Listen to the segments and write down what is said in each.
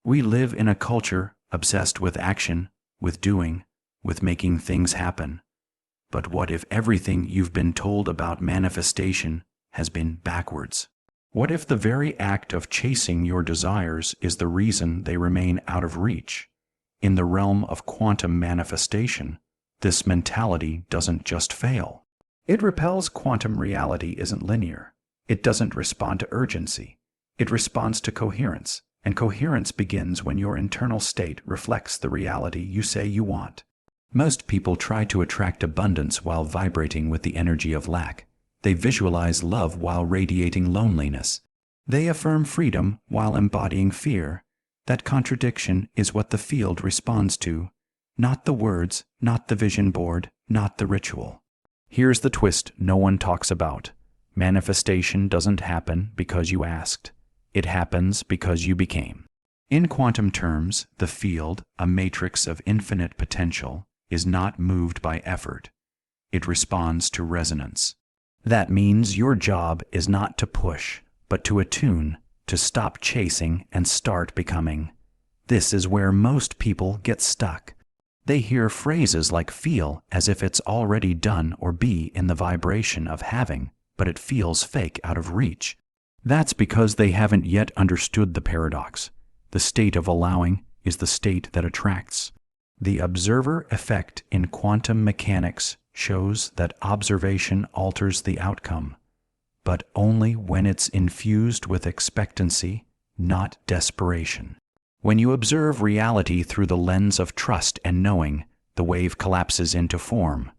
We live in a culture obsessed with action, with doing, with making things happen. But what if everything you've been told about manifestation has been backwards? What if the very act of chasing your desires is the reason they remain out of reach? In the realm of quantum manifestation, this mentality doesn't just fail. It repels. Quantum reality isn't linear. It doesn't respond to urgency. It responds to coherence, and coherence begins when your internal state reflects the reality you say you want. Most people try to attract abundance while vibrating with the energy of lack. They visualize love while radiating loneliness. They affirm freedom while embodying fear. That contradiction is what the field responds to, not the words, not the vision board, not the ritual. Here's the twist no one talks about. Manifestation doesn't happen because you asked. It happens because you became. In quantum terms, the field, a matrix of infinite potential, is not moved by effort. It responds to resonance. That means your job is not to push, but to attune, to stop chasing and start becoming. This is where most people get stuck. They hear phrases like feel as if it's already done or be in the vibration of having, but it feels fake, out of reach. That's because they haven't yet understood the paradox. The state of allowing is the state that attracts. The observer effect in quantum mechanics shows that observation alters the outcome, but only when it's infused with expectancy, not desperation. When you observe reality through the lens of trust and knowing, the wave collapses into form.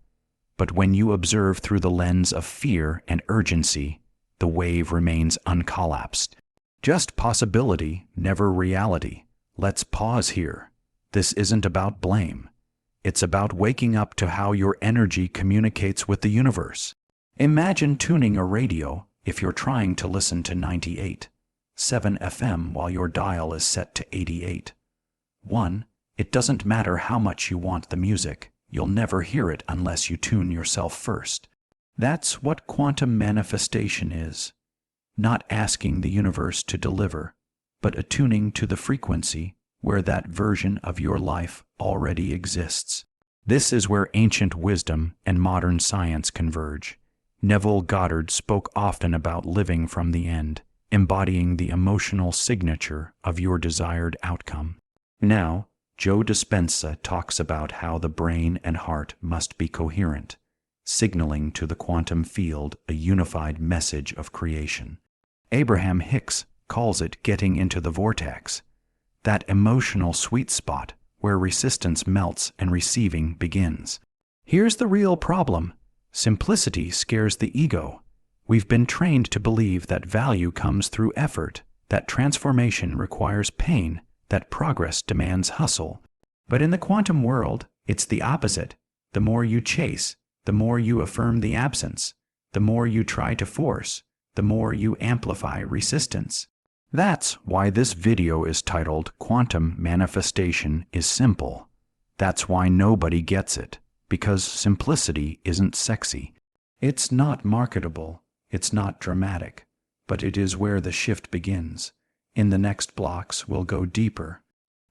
But when you observe through the lens of fear and urgency, the wave remains uncollapsed. Just possibility, never reality. Let's pause here. This isn't about blame. It's about waking up to how your energy communicates with the universe. Imagine tuning a radio if you're trying to listen to 98.7 FM while your dial is set to 88. 1. It doesn't matter how much you want the music, you'll never hear it unless you tune yourself first. That's what quantum manifestation is. Not asking the universe to deliver, but attuning to the frequency where that version of your life already exists. This is where ancient wisdom and modern science converge. Neville Goddard spoke often about living from the end, embodying the emotional signature of your desired outcome. Now, Joe Dispenza talks about how the brain and heart must be coherent, signaling to the quantum field a unified message of creation. Abraham Hicks calls it getting into the vortex, that emotional sweet spot where resistance melts and receiving begins. Here's the real problem. Simplicity scares the ego. We've been trained to believe that value comes through effort, that transformation requires pain, that progress demands hustle. But in the quantum world, it's the opposite. The more you chase, the more you affirm the absence. The more you try to force, the more you amplify resistance. That's why this video is titled Quantum Manifestation is Simple. That's why nobody gets it, because simplicity isn't sexy. It's not marketable, it's not dramatic, but it is where the shift begins. In the next blocks, we'll go deeper.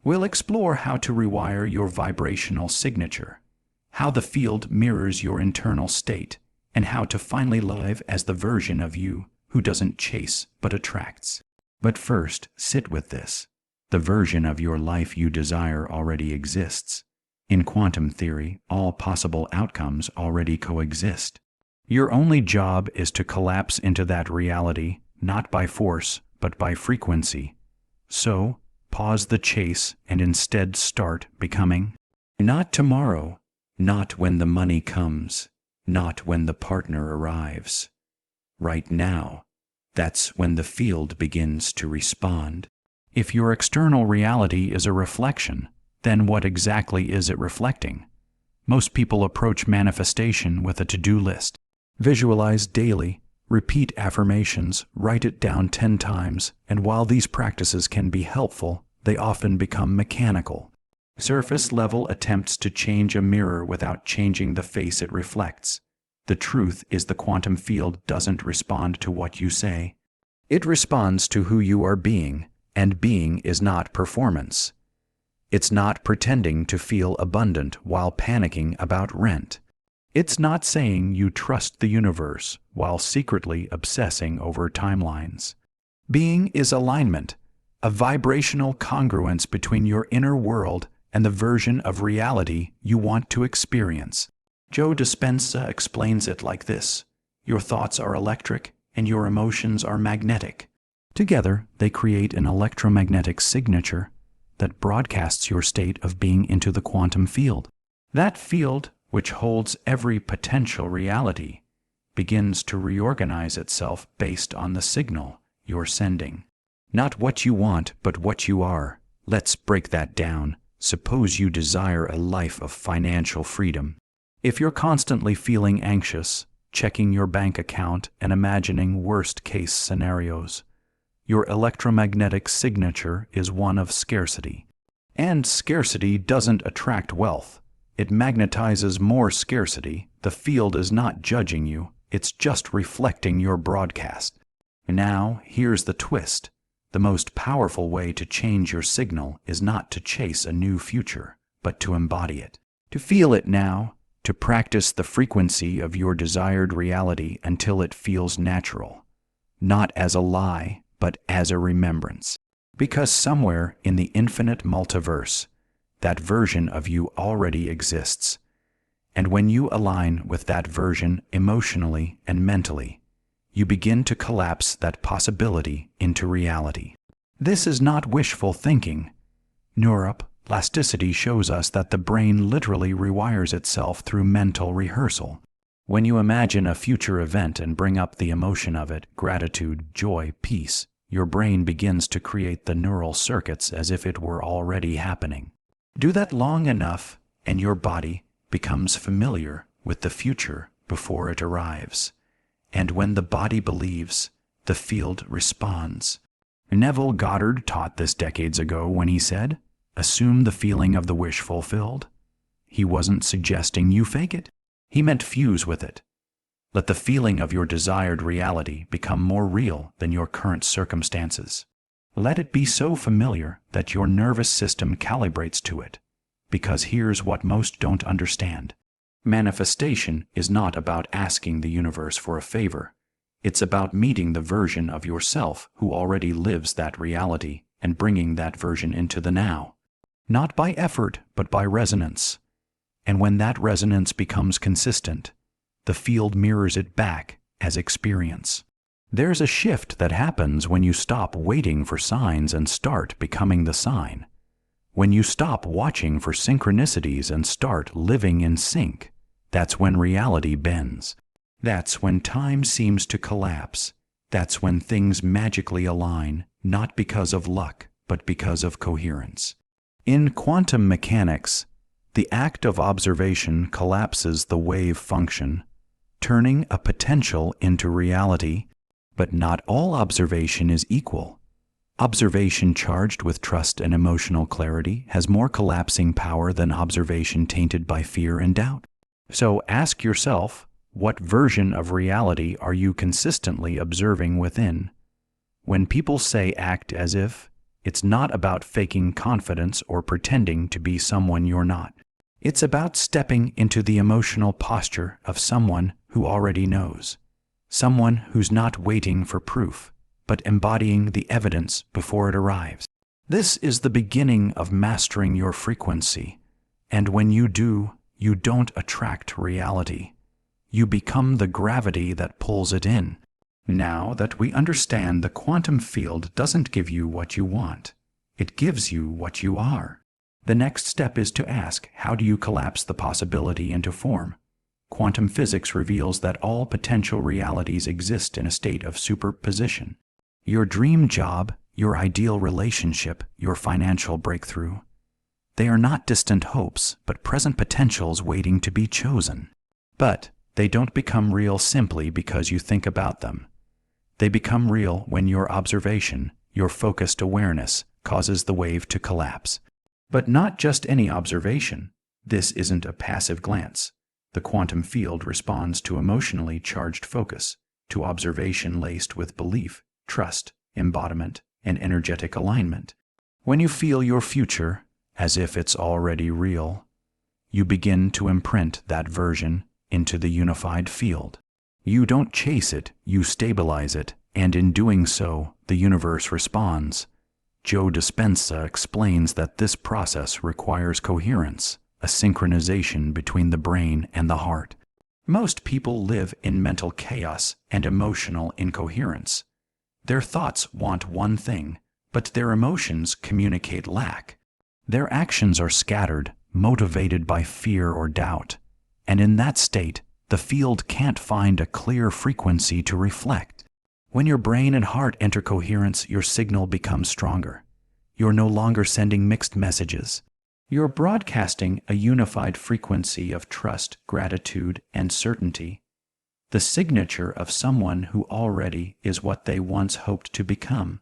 We'll explore how to rewire your vibrational signature, how the field mirrors your internal state, and how to finally live as the version of you who doesn't chase but attracts. But first, sit with this. The version of your life you desire already exists. In quantum theory, all possible outcomes already coexist. Your only job is to collapse into that reality, not by force, but by frequency. So, pause the chase and instead start becoming. Not tomorrow, not when the money comes, not when the partner arrives. Right now. That's when the field begins to respond. If your external reality is a reflection, then what exactly is it reflecting? Most people approach manifestation with a to-do list. Visualize daily, repeat affirmations, write it down 10 times, and while these practices can be helpful, they often become mechanical. Surface-level attempts to change a mirror without changing the face it reflects. The truth is the quantum field doesn't respond to what you say. It responds to who you are being, And being is not performance. It's not pretending to feel abundant while panicking about rent. It's not saying you trust the universe while secretly obsessing over timelines. Being is alignment, a vibrational congruence between your inner world and the version of reality you want to experience. Joe Dispenza explains it like this: your thoughts are electric and your emotions are magnetic. Together, they create an electromagnetic signature that broadcasts your state of being into the quantum field. That field, which holds every potential reality, begins to reorganize itself based on the signal you're sending. Not what you want, but what you are. Let's break that down. Suppose you desire a life of financial freedom. If you're constantly feeling anxious, checking your bank account and imagining worst-case scenarios, your electromagnetic signature is one of scarcity. And scarcity doesn't attract wealth. It magnetizes more scarcity. The field is not judging you. It's just reflecting your broadcast. Now, here's the twist. The most powerful way to change your signal is not to chase a new future, but to embody it. To feel it now, to practice the frequency of your desired reality until it feels natural. Not as a lie, but as a remembrance. Because somewhere in the infinite multiverse, that version of you already exists. And when you align with that version emotionally and mentally, you begin to collapse that possibility into reality. This is not wishful thinking. Neuroplasticity shows us that the brain literally rewires itself through mental rehearsal. When you imagine a future event and bring up the emotion of it, gratitude, joy, peace, your brain begins to create the neural circuits as if it were already happening. Do that long enough, and your body becomes familiar with the future before it arrives. And when the body believes, the field responds. Neville Goddard taught this decades ago when he said, "Assume the feeling of the wish fulfilled." He wasn't suggesting you fake it. He meant fuse with it. Let the feeling of your desired reality become more real than your current circumstances. Let it be so familiar that your nervous system calibrates to it. Because here's what most don't understand. Manifestation is not about asking the universe for a favor. It's about meeting the version of yourself who already lives that reality and bringing that version into the now. Not by effort, but by resonance. And when that resonance becomes consistent, the field mirrors it back as experience. There's a shift that happens when you stop waiting for signs and start becoming the sign. When you stop watching for synchronicities and start living in sync, that's when reality bends. That's when time seems to collapse. That's when things magically align, not because of luck, but because of coherence. In quantum mechanics, the act of observation collapses the wave function, turning a potential into reality, but not all observation is equal. Observation charged with trust and emotional clarity has more collapsing power than observation tainted by fear and doubt. So ask yourself, what version of reality are you consistently observing within? When people say act as if, it's not about faking confidence or pretending to be someone you're not. It's about stepping into the emotional posture of someone who already knows. Someone who's not waiting for proof, but embodying the evidence before it arrives. This is the beginning of mastering your frequency. And when you do, you don't attract reality. You become the gravity that pulls it in. Now that we understand the quantum field doesn't give you what you want, it gives you what you are. The next step is to ask, how do you collapse the possibility into form? Quantum physics reveals that all potential realities exist in a state of superposition. Your dream job, your ideal relationship, your financial breakthrough. They are not distant hopes, but present potentials waiting to be chosen. But they don't become real simply because you think about them. They become real when your observation, your focused awareness, causes the wave to collapse. But not just any observation. This isn't a passive glance. The quantum field responds to emotionally charged focus, to observation laced with belief, trust, embodiment, and energetic alignment. When you feel your future as if it's already real, you begin to imprint that version into the unified field. You don't chase it, you stabilize it, and in doing so, the universe responds. Joe Dispenza explains that this process requires coherence, a synchronization between the brain and the heart. Most people live in mental chaos and emotional incoherence. Their thoughts want one thing, but their emotions communicate lack. Their actions are scattered, motivated by fear or doubt, and in that state, the field can't find a clear frequency to reflect. When your brain and heart enter coherence, your signal becomes stronger. You're no longer sending mixed messages. You're broadcasting a unified frequency of trust, gratitude, and certainty, the signature of someone who already is what they once hoped to become.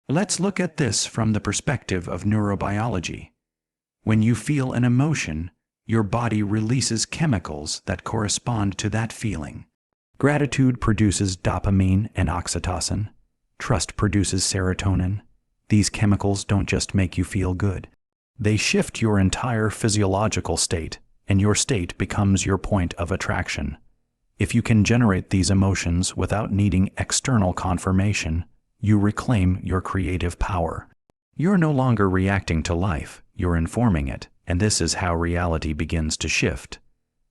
Let's look at this from the perspective of neurobiology. When you feel an emotion, your body releases chemicals that correspond to that feeling. Gratitude produces dopamine and oxytocin. Trust produces serotonin. These chemicals don't just make you feel good. They shift your entire physiological state, and your state becomes your point of attraction. If you can generate these emotions without needing external confirmation, you reclaim your creative power. You're no longer reacting to life, you're informing it, and this is how reality begins to shift.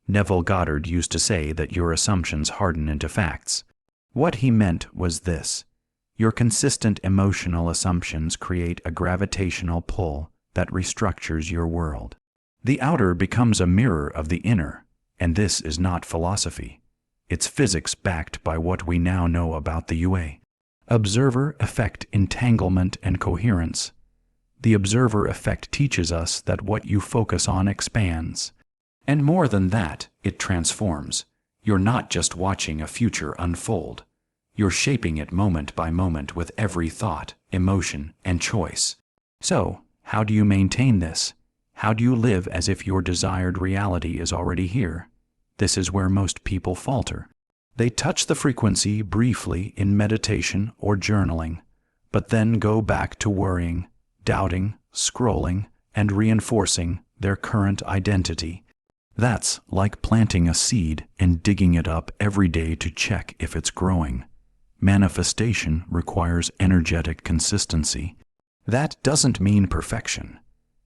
Neville Goddard used to say that your assumptions harden into facts. What he meant was this: your consistent emotional assumptions create a gravitational pull that restructures your world. The outer becomes a mirror of the inner, and this is not philosophy. It's physics backed by what we now know about the UA. Observer effect, entanglement, and coherence. The observer effect teaches us that what you focus on expands. And more than that, it transforms. You're not just watching a future unfold. You're shaping it moment by moment with every thought, emotion, and choice. So, how do you maintain this? How do you live as if your desired reality is already here? This is where most people falter. They touch the frequency briefly in meditation or journaling, but then go back to worrying, doubting, scrolling, and reinforcing their current identity. That's like planting a seed and digging it up every day to check if it's growing. Manifestation requires energetic consistency. That doesn't mean perfection.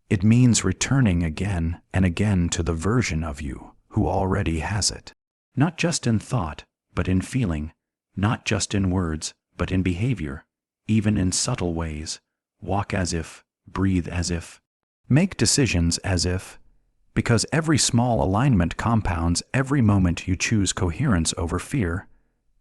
It means returning again and again to the version of you who already has it. Not just in thought, but in feeling. Not just in words, but in behavior. Even in subtle ways. Walk as if, breathe as if. Make decisions as if. Because every small alignment compounds every moment you choose coherence over fear,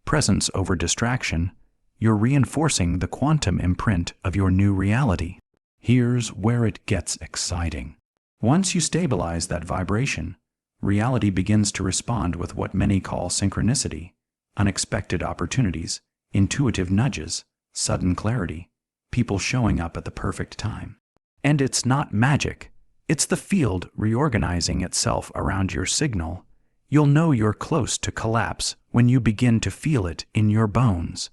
presence over distraction. You're reinforcing the quantum imprint of your new reality. Here's where it gets exciting. Once you stabilize that vibration, reality begins to respond with what many call synchronicity, unexpected opportunities, intuitive nudges, sudden clarity, people showing up at the perfect time. And it's not magic. It's the field reorganizing itself around your signal. You'll know you're close to collapse when you begin to feel it in your bones.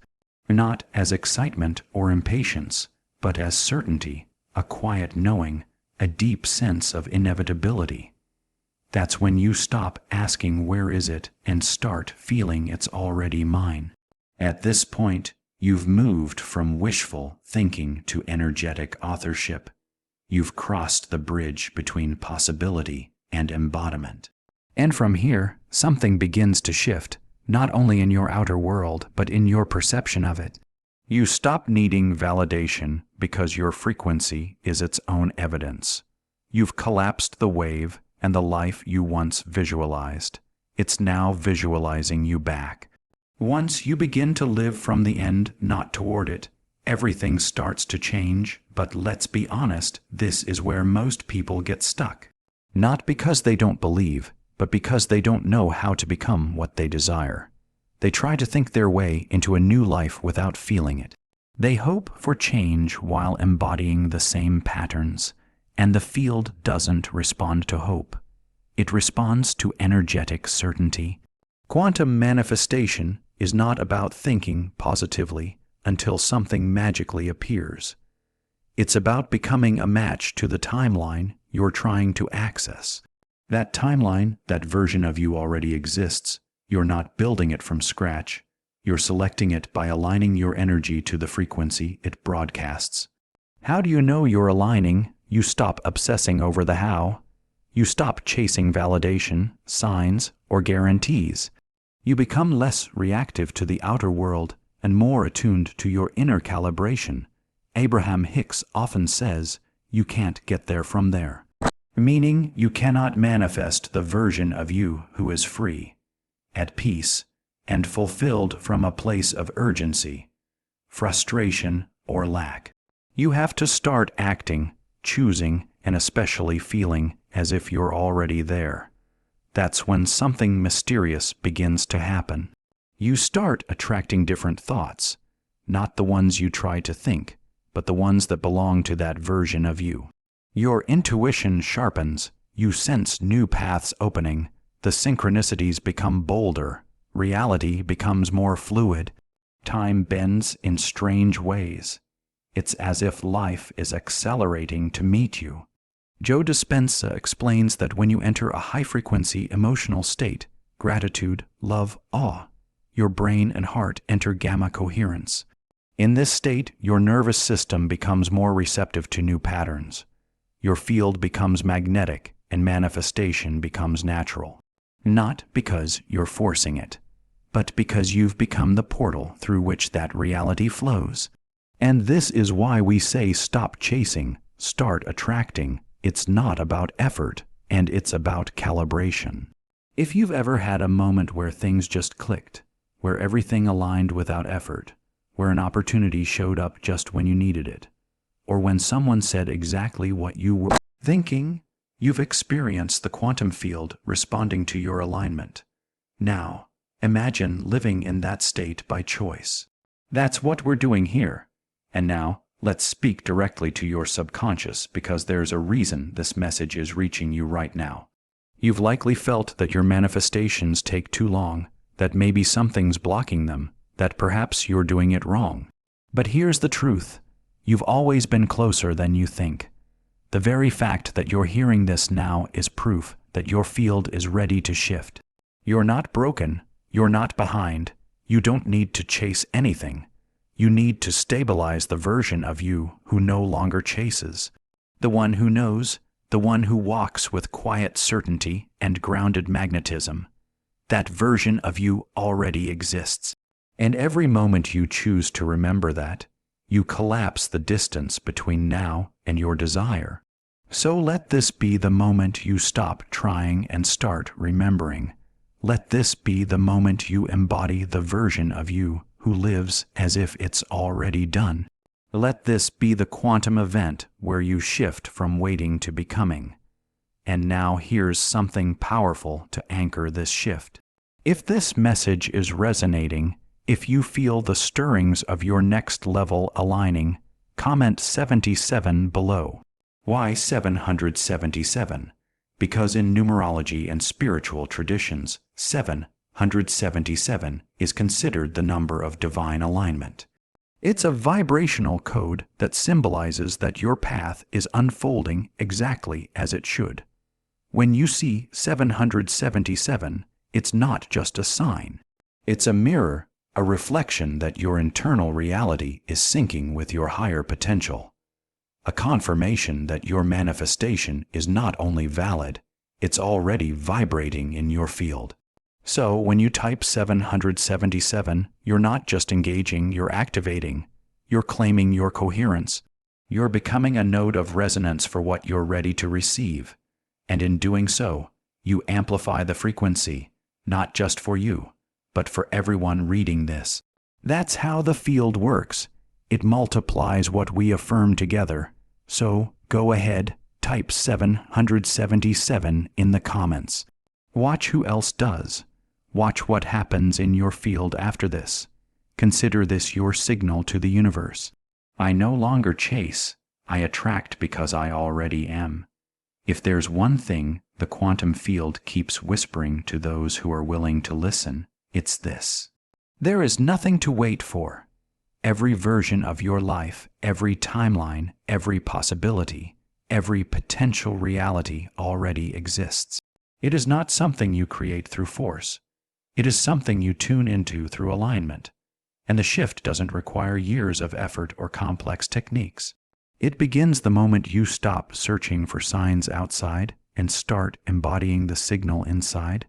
Not as excitement or impatience, but as certainty, a quiet knowing, a deep sense of inevitability. That's when you stop asking where is it and start feeling it's already mine. At this point, you've moved from wishful thinking to energetic authorship. You've crossed the bridge between possibility and embodiment. And from here, something begins to shift, not only in your outer world, but in your perception of it. You stop needing validation because your frequency is its own evidence. You've collapsed the wave, and the life you once visualized. It's now visualizing you back. Once you begin to live from the end, not toward it, everything starts to change, but let's be honest, this is where most people get stuck. Not because they don't believe, but because they don't know how to become what they desire. They try to think their way into a new life without feeling it. They hope for change while embodying the same patterns, and the field doesn't respond to hope. It responds to energetic certainty. Quantum manifestation is not about thinking positively until something magically appears. It's about becoming a match to the timeline you're trying to access. That timeline, that version of you already exists. You're not building it from scratch. You're selecting it by aligning your energy to the frequency it broadcasts. How do you know you're aligning? You stop obsessing over the how. You stop chasing validation, signs, or guarantees. You become less reactive to the outer world and more attuned to your inner calibration. Abraham Hicks often says, you can't get there from there. Meaning, you cannot manifest the version of you who is free, at peace, and fulfilled from a place of urgency, frustration, or lack. You have to start acting, choosing, and especially feeling as if you're already there. That's when something mysterious begins to happen. You start attracting different thoughts, not the ones you try to think, but the ones that belong to that version of you. Your intuition sharpens, you sense new paths opening, the synchronicities become bolder, reality becomes more fluid, time bends in strange ways. It's as if life is accelerating to meet you. Joe Dispenza explains that when you enter a high-frequency emotional state, gratitude, love, awe, your brain and heart enter gamma coherence. In this state, your nervous system becomes more receptive to new patterns. Your field becomes magnetic and manifestation becomes natural. Not because you're forcing it, but because you've become the portal through which that reality flows. And this is why we say stop chasing, start attracting. It's not about effort, and it's about calibration. If you've ever had a moment where things just clicked, where everything aligned without effort, where an opportunity showed up just when you needed it, or when someone said exactly what you were thinking, you've experienced the quantum field responding to your alignment. Now, imagine living in that state by choice. That's what we're doing here. And now, let's speak directly to your subconscious because there's a reason this message is reaching you right now. You've likely felt that your manifestations take too long, that maybe something's blocking them, that perhaps you're doing it wrong. But here's the truth. You've always been closer than you think. The very fact that you're hearing this now is proof that your field is ready to shift. You're not broken. You're not behind. You don't need to chase anything. You need to stabilize the version of you who no longer chases. The one who knows, the one who walks with quiet certainty and grounded magnetism. That version of you already exists. And every moment you choose to remember that, you collapse the distance between now and your desire. So let this be the moment you stop trying and start remembering. Let this be the moment you embody the version of you who lives as if it's already done. Let this be the quantum event where you shift from waiting to becoming. And now here's something powerful to anchor this shift. If this message is resonating, if you feel the stirrings of your next level aligning, comment 77 below. Why 777? Because in numerology and spiritual traditions, 777 is considered the number of divine alignment. It's a vibrational code that symbolizes that your path is unfolding exactly as it should. When you see 777, it's not just a sign. It's a mirror, a reflection that your internal reality is syncing with your higher potential. A confirmation that your manifestation is not only valid, it's already vibrating in your field. So when you type 777, you're not just engaging, you're activating. You're claiming your coherence. You're becoming a node of resonance for what you're ready to receive. And in doing so, you amplify the frequency, not just for you, but for everyone reading this. That's how the field works. It multiplies what we affirm together. So, go ahead, type 777 in the comments. Watch who else does. Watch what happens in your field after this. Consider this your signal to the universe. I no longer chase, I attract because I already am. If there's one thing the quantum field keeps whispering to those who are willing to listen, it's this. There is nothing to wait for. Every version of your life, every timeline, every possibility, every potential reality already exists. It is not something you create through force. It is something you tune into through alignment. And the shift doesn't require years of effort or complex techniques. It begins the moment you stop searching for signs outside and start embodying the signal inside.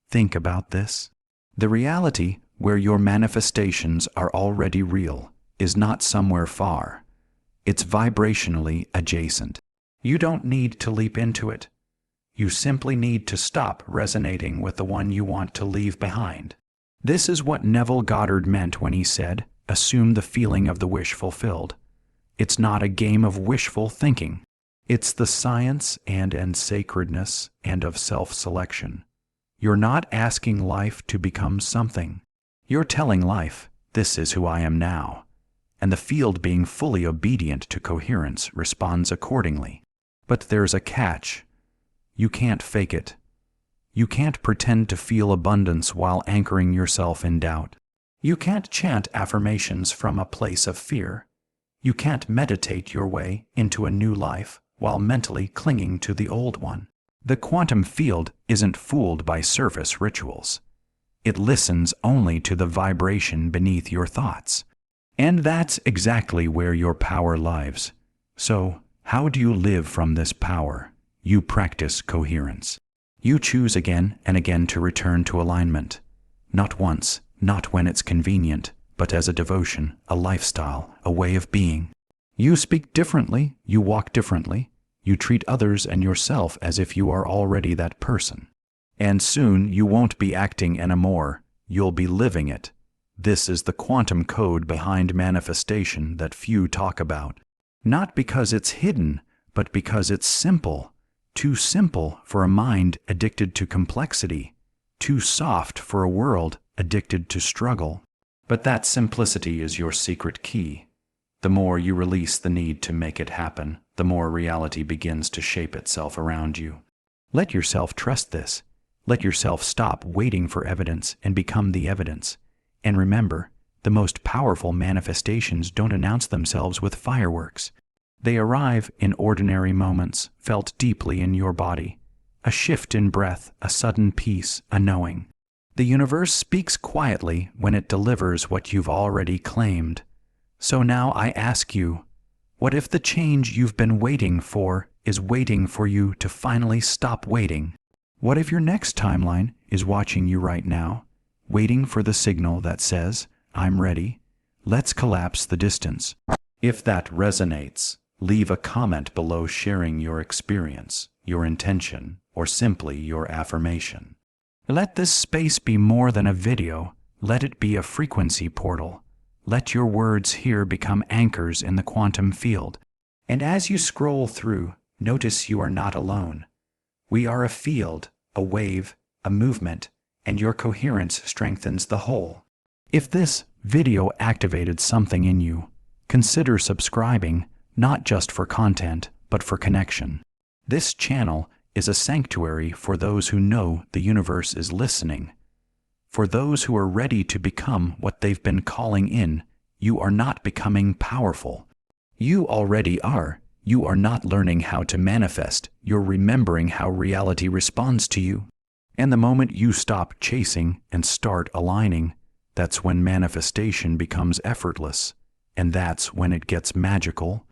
Think about this. The reality where your manifestations are already real is not somewhere far. It's vibrationally adjacent. You don't need to leap into it. You simply need to stop resonating with the one you want to leave behind. This is what Neville Goddard meant when he said, "Assume the feeling of the wish fulfilled." It's not a game of wishful thinking. It's the science and sacredness and of self-selection. You're not asking life to become something. You're telling life, "This is who I am now." And the field, being fully obedient to coherence, responds accordingly. But there's a catch. You can't fake it. You can't pretend to feel abundance while anchoring yourself in doubt. You can't chant affirmations from a place of fear. You can't meditate your way into a new life while mentally clinging to the old one. The quantum field isn't fooled by surface rituals. It listens only to the vibration beneath your thoughts. And that's exactly where your power lies. So, how do you live from this power? You practice coherence. You choose again and again to return to alignment. Not once, not when it's convenient, but as a devotion, a lifestyle, a way of being. You speak differently, you walk differently, you treat others and yourself as if you are already that person. And soon you won't be acting anymore, you'll be living it. This is the quantum code behind manifestation that few talk about. Not because it's hidden, but because it's simple. Too simple for a mind addicted to complexity, too soft for a world addicted to struggle. But that simplicity is your secret key. The more you release the need to make it happen, the more reality begins to shape itself around you. Let yourself trust this. Let yourself stop waiting for evidence and become the evidence. And remember, the most powerful manifestations don't announce themselves with fireworks. They arrive in ordinary moments, felt deeply in your body. A shift in breath, a sudden peace, a knowing. The universe speaks quietly when it delivers what you've already claimed. So now I ask you, what if the change you've been waiting for is waiting for you to finally stop waiting? What if your next timeline is watching you right now, waiting for the signal that says, "I'm ready"? Let's collapse the distance. If that resonates, leave a comment below sharing your experience, your intention, or simply your affirmation. Let this space be more than a video. Let it be a frequency portal. Let your words here become anchors in the quantum field. And as you scroll through, notice you are not alone. We are a field, a wave, a movement, and your coherence strengthens the whole. If this video activated something in you, consider subscribing, not just for content, but for connection. This channel is a sanctuary for those who know the universe is listening. For those who are ready to become what they've been calling in. You are not becoming powerful. You already are. You are not learning how to manifest. You're remembering how reality responds to you. And the moment you stop chasing and start aligning, that's when manifestation becomes effortless. And that's when it gets magical.